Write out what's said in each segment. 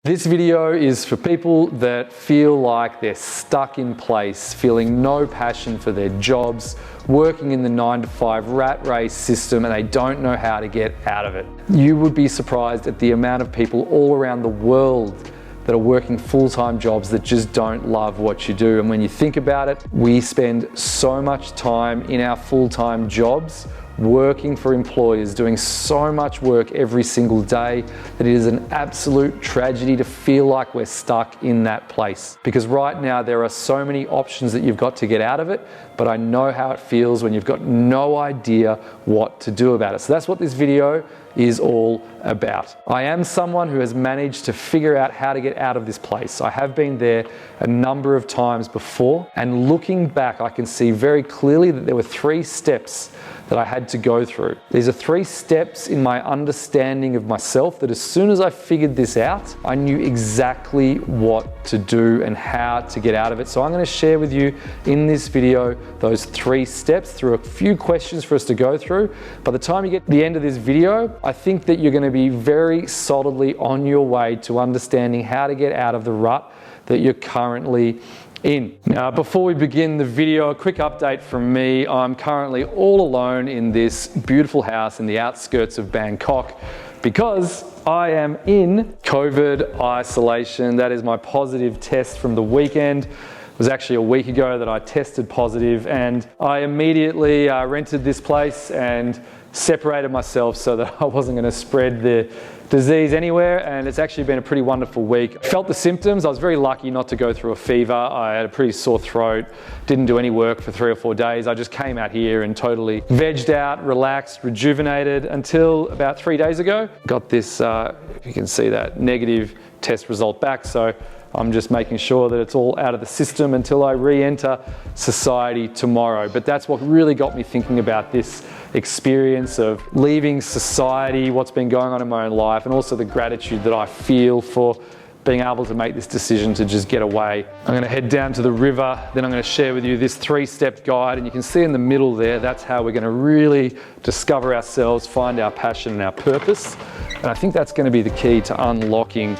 This video is for people that feel like they're stuck in place, feeling no passion for their jobs, working in the 9-to-5 rat race system, and they don't know how to get out of it. You would be surprised at the amount of people all around the world that are working full-time jobs that just don't love what you do. And when you think about it, we spend so much time in our full-time jobs working for employers, doing so much work every single day that it is an absolute tragedy to feel like we're stuck in that place. Because right now there are so many options that you've got to get out of it, but I know how it feels when you've got no idea what to do about it. So that's what this video is all about. I am someone who has managed to figure out how to get out of this place. I have been there a number of times before, and looking back, I can see very clearly that there were 3 steps that I had to go through. These are 3 steps in my understanding of myself that as soon as I figured this out, I knew exactly what to do and how to get out of it. So I'm going to share with you in this video those 3 steps through a few questions for us to go through. By the time you get to the end of this video, I think that you're going to be very solidly on your way to understanding how to get out of the rut that you're currently in. Now, before we begin the video, a quick update from me. I'm currently all alone in this beautiful house in the outskirts of Bangkok because I am in COVID isolation. That is my positive test from the weekend. It was actually a week ago that I tested positive, and I immediately rented this place and separated myself so that I wasn't going to spread the disease anywhere, and it's actually been a pretty wonderful week. I felt the symptoms. I was very lucky not to go through a fever. I had a pretty sore throat, didn't do any work for 3 or 4 days. I just came out here and totally vegged out, relaxed, rejuvenated until about 3 days ago. Got this, if you can see that, negative test result back. So I'm just making sure that it's all out of the system until I re-enter society tomorrow. But that's what really got me thinking about this experience of leaving society, what's been going on in my own life, and also the gratitude that I feel for being able to make this decision to just get away. I'm going to head down to the river, then I'm going to share with you this 3-step guide, and you can see in the middle there, that's how we're going to really discover ourselves, find our passion and our purpose. And I think that's going to be the key to unlocking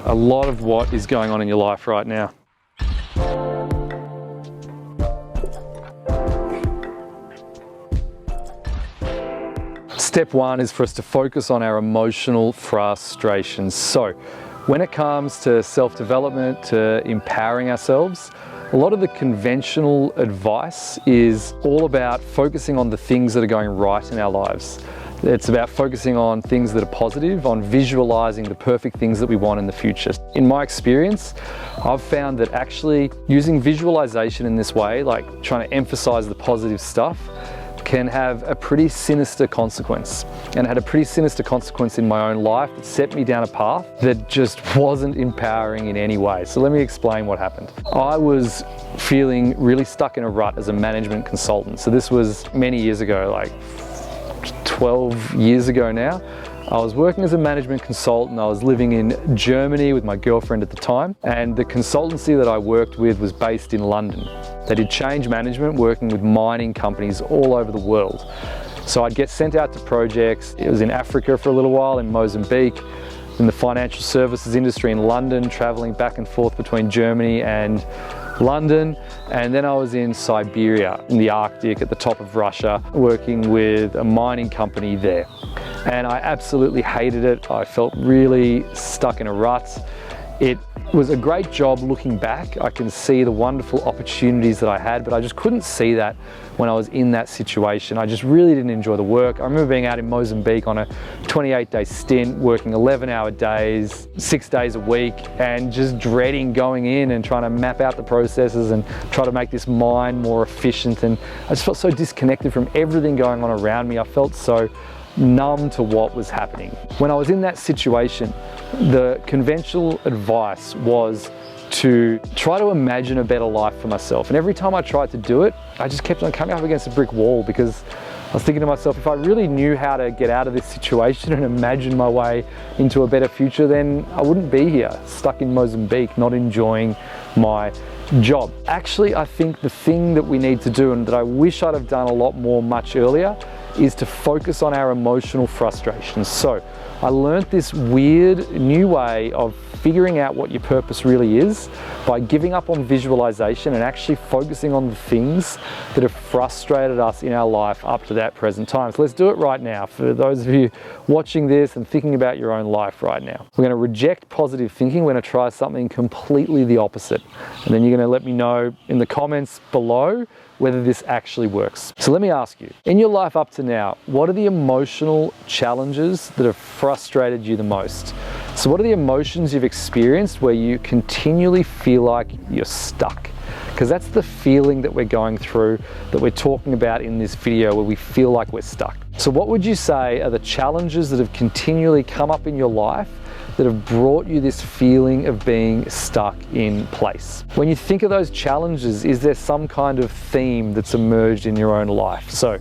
a lot of what is going on in your life right now. Step 1 is for us to focus on our emotional frustrations. So when it comes to self-development, to empowering ourselves, a lot of the conventional advice is all about focusing on the things that are going right in our lives. It's about focusing on things that are positive, on visualizing the perfect things that we want in the future. In my experience, I've found that actually using visualization in this way, like trying to emphasize the positive stuff, can have a pretty sinister consequence. And it had a pretty sinister consequence in my own life that set me down a path that just wasn't empowering in any way. So let me explain what happened. I was feeling really stuck in a rut as a management consultant. So this was many years ago, like 12 years ago now. I was working as a management consultant. I was living in Germany with my girlfriend at the time, and the consultancy that I worked with was based in London. They did change management, working with mining companies all over the world. So I'd get sent out to projects. It was in Africa for a little while, in Mozambique, in the financial services industry in London, traveling back and forth between Germany and London, and then I was in Siberia, in the Arctic, at the top of Russia, working with a mining company there. And I absolutely hated it. I felt really stuck in a rut. It was a great job looking back. I can see the wonderful opportunities that I had, but I just couldn't see that when I was in that situation. I just really didn't enjoy the work. I remember being out in Mozambique on a 28-day stint, working 11-hour days, 6 days a week, and just dreading going in and trying to map out the processes and try to make this mine more efficient. And I just felt so disconnected from everything going on around me. I felt so numb to what was happening. When I was in that situation, the conventional advice was to try to imagine a better life for myself. And every time I tried to do it, I just kept on coming up against a brick wall, because I was thinking to myself, if I really knew how to get out of this situation and imagine my way into a better future, then I wouldn't be here, stuck in Mozambique, not enjoying my job. Actually, I think the thing that we need to do, and that I wish I'd have done a lot more much earlier, is to focus on our emotional frustrations. So I learned this weird new way of figuring out what your purpose really is by giving up on visualization and actually focusing on the things that have frustrated us in our life up to that present time. So let's do it right now. For those of you watching this and thinking about your own life right now, we're going to reject positive thinking. We're going to try something completely the opposite. And then you're going to let me know in the comments below whether this actually works. So let me ask you, in your life up to now, what are the emotional challenges that have frustrated you the most? So what are the emotions you've experienced where you continually feel like you're stuck? Because that's the feeling that we're going through, that we're talking about in this video, where we feel like we're stuck. So what would you say are the challenges that have continually come up in your life that have brought you this feeling of being stuck in place? When you think of those challenges, is there some kind of theme that's emerged in your own life? So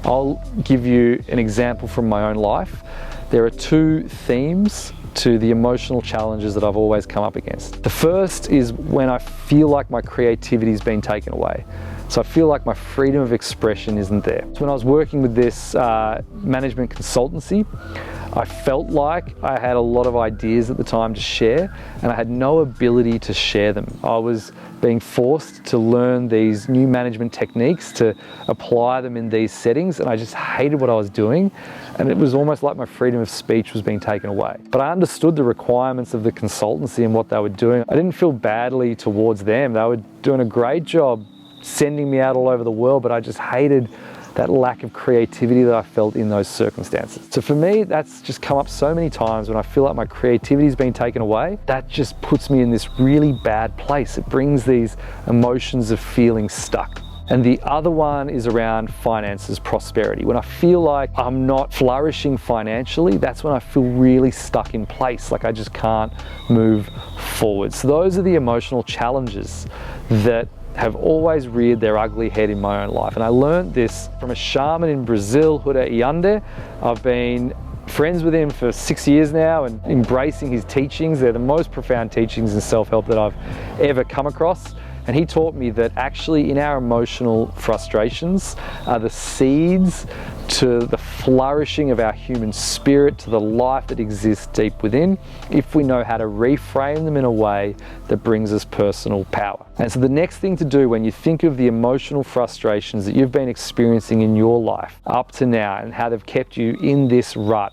I'll give you an example from my own life. There are two themes to the emotional challenges that I've always come up against. The first is when I feel like my creativity has been taken away. So I feel like my freedom of expression isn't there. So when I was working with this management consultancy, I felt like I had a lot of ideas at the time to share, and I had no ability to share them. I was being forced to learn these new management techniques to apply them in these settings, and I just hated what I was doing, and it was almost like my freedom of speech was being taken away. But I understood the requirements of the consultancy and what they were doing. I didn't feel badly towards them. They were doing a great job sending me out all over the world, but I just hated that lack of creativity that I felt in those circumstances. So for me, that's just come up so many times when I feel like my creativity's been taken away. That just puts me in this really bad place. It brings these emotions of feeling stuck. And the other one is around finances, prosperity. When I feel like I'm not flourishing financially, that's when I feel really stuck in place, like I just can't move forward. So those are the emotional challenges that have always reared their ugly head in my own life. And I learned this from a shaman in Brazil, Hura Iande. I've been friends with him for 6 years now and embracing his teachings. They're the most profound teachings in self-help that I've ever come across. And he taught me that actually in our emotional frustrations are the seeds to the flourishing of our human spirit, to the life that exists deep within, if we know how to reframe them in a way that brings us personal power. And so the next thing to do when you think of the emotional frustrations that you've been experiencing in your life up to now and how they've kept you in this rut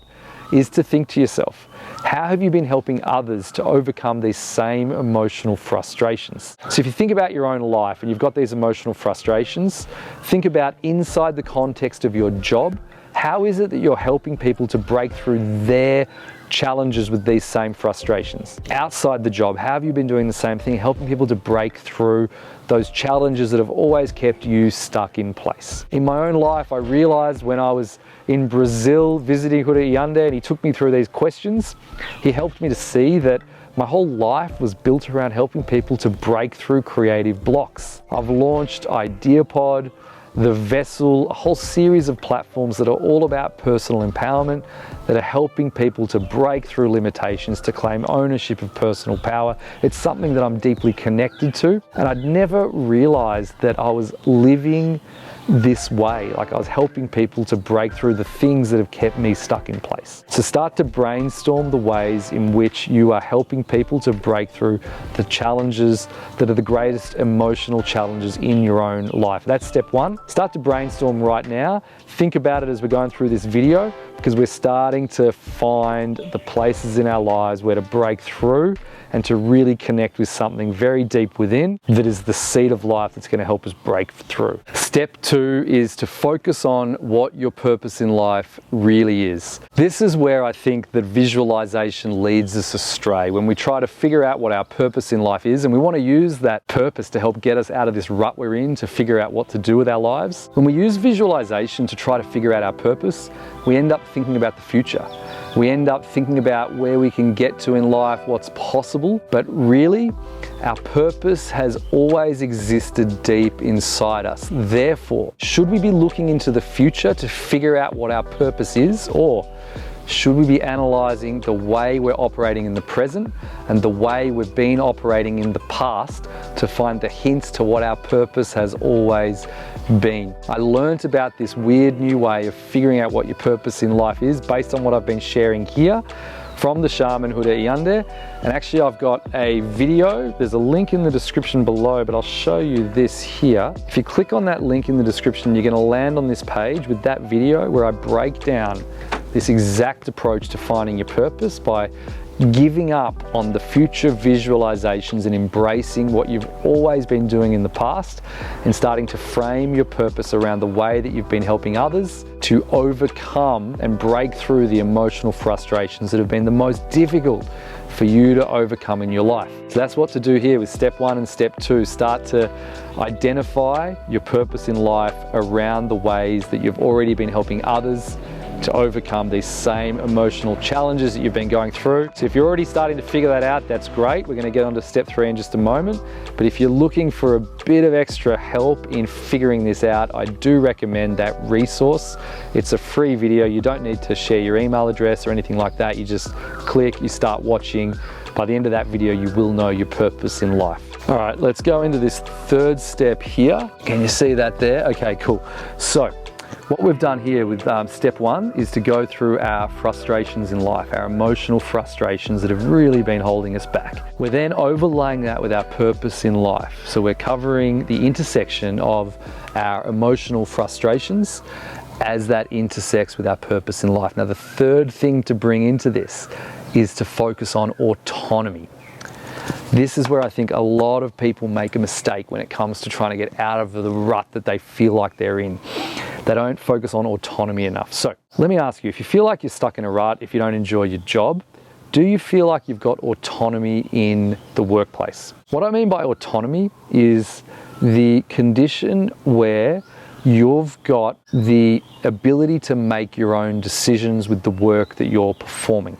is to think to yourself, how have you been helping others to overcome these same emotional frustrations? So if you think about your own life and you've got these emotional frustrations, think about inside the context of your job, how is it that you're helping people to break through their challenges with these same frustrations? Outside the job, how have you been doing the same thing, helping people to break through those challenges that have always kept you stuck in place? In my own life, I realized when I was in Brazil visiting Hura Iande and he took me through these questions, he helped me to see that my whole life was built around helping people to break through creative blocks. I've launched IdeaPod, The Vessel, a whole series of platforms that are all about personal empowerment, that are helping people to break through limitations, to claim ownership of personal power. It's something that I'm deeply connected to, and I'd never realized that I was living this way, like I was helping people to break through the things that have kept me stuck in place. So start to brainstorm the ways in which you are helping people to break through the challenges that are the greatest emotional challenges in your own life. That's step one. Start to brainstorm right now. Think about it as we're going through this video, because we're starting to find the places in our lives where to break through and to really connect with something very deep within that is the seed of life that's going to help us break through. Step two is to focus on what your purpose in life really is. This is where I think that visualization leads us astray. When we try to figure out what our purpose in life is, and we want to use that purpose to help get us out of this rut we're in, to figure out what to do with our lives. When we use visualization to try to figure out our purpose, we end up thinking about the future. We end up thinking about where we can get to in life, what's possible, but really, our purpose has always existed deep inside us. Therefore, should we be looking into the future to figure out what our purpose is, or Should we be analysing the way we're operating in the present and the way we've been operating in the past to find the hints to what our purpose has always been? I learnt about this weird new way of figuring out what your purpose in life is based on what I've been sharing here from the Shaman Huda Yande. And actually I've got a video, there's a link in the description below, but I'll show you this here. If you click on that link in the description, you're gonna land on this page with that video where I break down this exact approach to finding your purpose by giving up on the future visualizations and embracing what you've always been doing in the past and starting to frame your purpose around the way that you've been helping others to overcome and break through the emotional frustrations that have been the most difficult for you to overcome in your life. So that's what to do here with step 1 and step 2. Start to identify your purpose in life around the ways that you've already been helping others to overcome these same emotional challenges that you've been going through. So if you're already starting to figure that out, that's great. We're going to get on to step 3 in just a moment. But if you're looking for a bit of extra help in figuring this out, I do recommend that resource. It's a free video. You don't need to share your email address or anything like that. You just click, you start watching. By the end of that video, you will know your purpose in life. All right, let's go into this 3rd step here. Can you see that there? Okay, cool. So what we've done here with step 1 is to go through our frustrations in life, our emotional frustrations that have really been holding us back. We're then overlaying that with our purpose in life. So we're covering the intersection of our emotional frustrations as that intersects with our purpose in life. Now, the 3rd thing to bring into this is to focus on autonomy. This is where I think a lot of people make a mistake when it comes to trying to get out of the rut that they feel like they're in. They don't focus on autonomy enough. So let me ask you, if you feel like you're stuck in a rut, if you don't enjoy your job, do you feel like you've got autonomy in the workplace? What I mean by autonomy is the condition where you've got the ability to make your own decisions with the work that you're performing.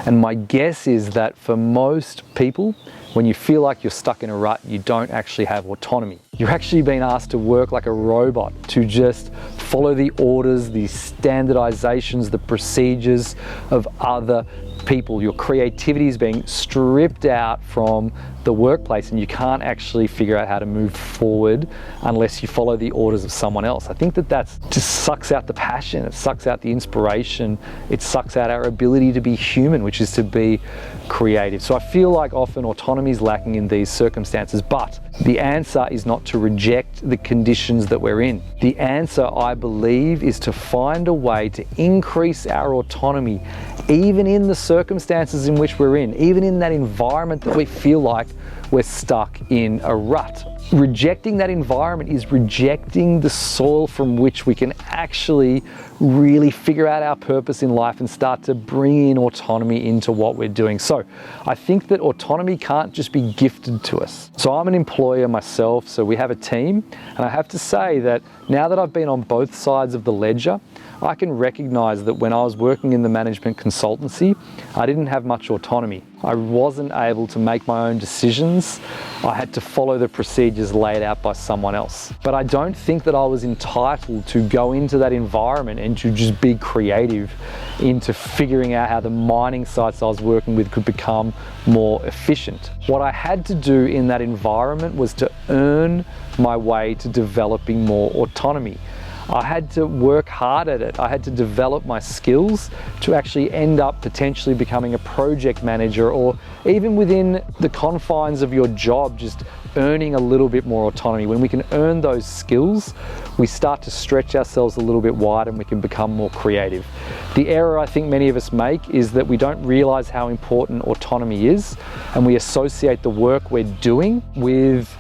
And my guess is that for most people, when you feel like you're stuck in a rut, you don't actually have autonomy. You're actually being asked to work like a robot, to just follow the orders, the standardizations, the procedures of other people. Your creativity is being stripped out from the workplace and you can't actually figure out how to move forward unless you follow the orders of someone else. I think that just sucks out the passion, it sucks out the inspiration, it sucks out our ability to be human, which is to be creative. So I feel like often autonomy is lacking in these circumstances, but the answer is not to reject the conditions that we're in. The answer, I believe, is to find a way to increase our autonomy even in the circumstances in which we're in, even in that environment that we feel like we're stuck in a rut. Rejecting that environment is rejecting the soil from which we can actually really figure out our purpose in life and start to bring in autonomy into what we're doing. So I think that autonomy can't just be gifted to us. So I'm an employer myself, so we have a team, and I have to say that now that I've been on both sides of the ledger, I can recognize that when I was working in the management consultancy, I didn't have much autonomy. I wasn't able to make my own decisions. I had to follow the procedures laid out by someone else. But I don't think that I was entitled to go into that environment and to just be creative into figuring out how the mining sites I was working with could become more efficient. What I had to do in that environment was to earn my way to developing more autonomy. I had to work hard at it. I had to develop my skills to actually end up potentially becoming a project manager, or even within the confines of your job, just earning a little bit more autonomy. When we can earn those skills, we start to stretch ourselves a little bit wider and we can become more creative. The error I think many of us make is that we don't realize how important autonomy is, and we associate the work we're doing with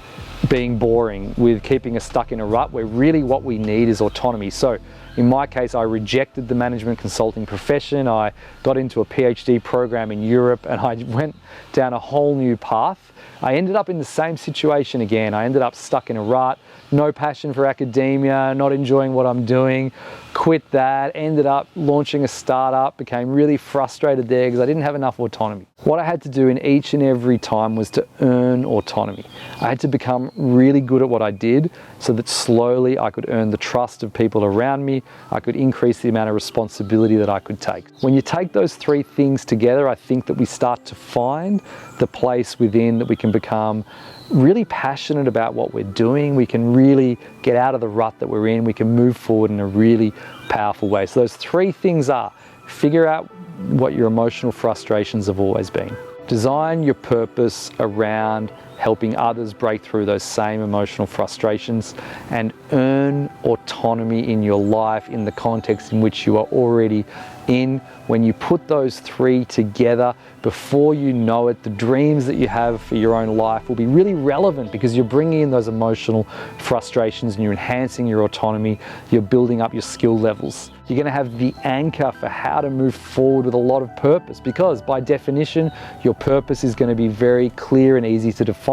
being boring, with keeping us stuck in a rut, where really what we need is autonomy. So in my case, I rejected the management consulting profession. I got into a PhD program in Europe and I went down a whole new path. I ended up in the same situation again. I ended up stuck in a rut, no passion for academia, not enjoying what I'm doing, quit that, ended up launching a startup, became really frustrated there because I didn't have enough autonomy. What I had to do in each and every time was to earn autonomy. I had to become really good at what I did so that slowly I could earn the trust of people around me. I could increase the amount of responsibility that I could take. When you take those three things together, I think that we start to find the place within that we can become really passionate about what we're doing. We can really get out of the rut that we're in. We can move forward in a really powerful way. So those three things are: figure out what your emotional frustrations have always been. Design your purpose around helping others break through those same emotional frustrations, and earn autonomy in your life in the context in which you are already in. When you put those three together, before you know it, the dreams that you have for your own life will be really relevant, because you're bringing in those emotional frustrations and you're enhancing your autonomy, you're building up your skill levels. You're going to have the anchor for how to move forward with a lot of purpose, because by definition, your purpose is going to be very clear and easy to define.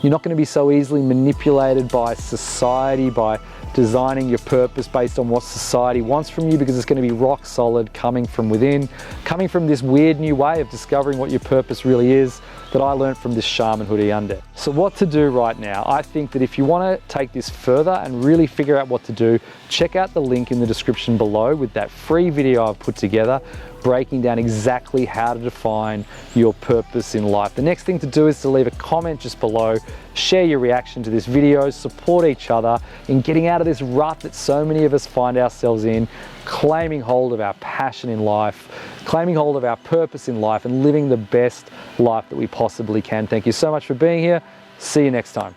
You're not going to be so easily manipulated by society, by designing your purpose based on what society wants from you, because it's going to be rock solid, coming from within, coming from this weird new way of discovering what your purpose really is that I learned from this shaman Hoodie Undead. So what to do right now? I think that if you want to take this further and really figure out what to do, check out the link in the description below with that free video I've put together, breaking down exactly how to define your purpose in life. The next thing to do is to leave a comment just below, share your reaction to this video, support each other in getting out of this rut that so many of us find ourselves in, claiming hold of our passion in life, claiming hold of our purpose in life, and living the best life that we possibly can. Thank you so much for being here. See you next time.